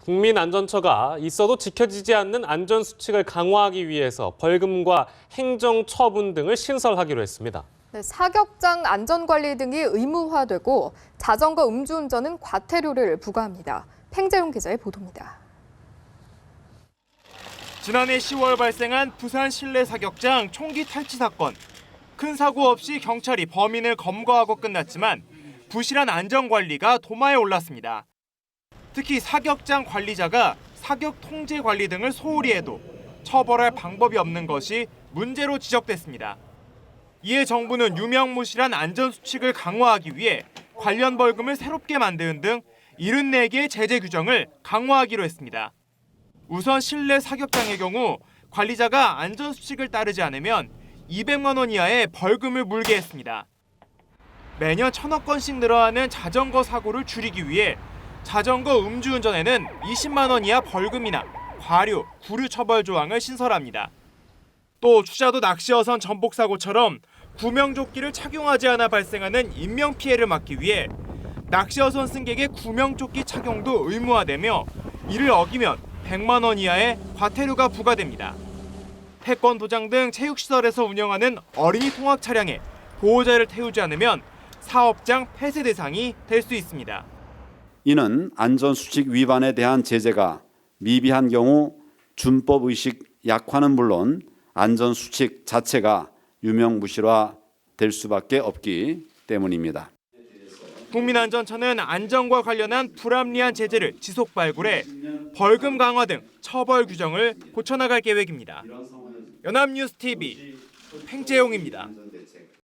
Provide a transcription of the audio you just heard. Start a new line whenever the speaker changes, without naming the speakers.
국민안전처가 있어도 지켜지지 않는 안전수칙을 강화하기 위해서 벌금과 행정처분 등을 신설하기로 했습니다.
네, 사격장 안전관리 등이 의무화되고 자전거 음주운전은 과태료를 부과합니다. 팽재용 기자의 보도입니다.
지난해 10월 발생한 부산 실내 사격장 총기 탈취 사건. 큰 사고 없이 경찰이 범인을 검거하고 끝났지만 부실한 안전관리가 도마에 올랐습니다. 특히 사격장 관리자가 사격 통제 관리 등을 소홀히 해도 처벌할 방법이 없는 것이 문제로 지적됐습니다. 이에 정부는 유명무실한 안전수칙을 강화하기 위해 관련 벌금을 새롭게 만드는 등 74개의 제재 규정을 강화하기로 했습니다. 우선 실내 사격장의 경우 관리자가 안전수칙을 따르지 않으면 200만 원 이하의 벌금을 물게 했습니다. 매년 1000억 건씩 늘어나는 자전거 사고를 줄이기 위해 자전거 음주운전에는 20만 원 이하 벌금이나 과료, 구류 처벌 조항을 신설합니다. 또 추자도 낚시어선 전복 사고처럼 구명조끼를 착용하지 않아 발생하는 인명피해를 막기 위해 낚시어선 승객의 구명조끼 착용도 의무화되며 이를 어기면 100만 원 이하의 과태료가 부과됩니다. 태권 도장 등 체육시설에서 운영하는 어린이 통학 차량에 보호자를 태우지 않으면 사업장 폐쇄 대상이 될 수 있습니다.
이는 안전수칙 위반에 대한 제재가 미비한 경우 준법의식 약화는 물론 안전수칙 자체가 유명무실화될 수밖에 없기 때문입니다.
국민안전처는 안전과 관련한 불합리한 제재를 지속 발굴해 벌금 강화 등 처벌 규정을 고쳐나갈 계획입니다. 연합뉴스TV 팽재용입니다.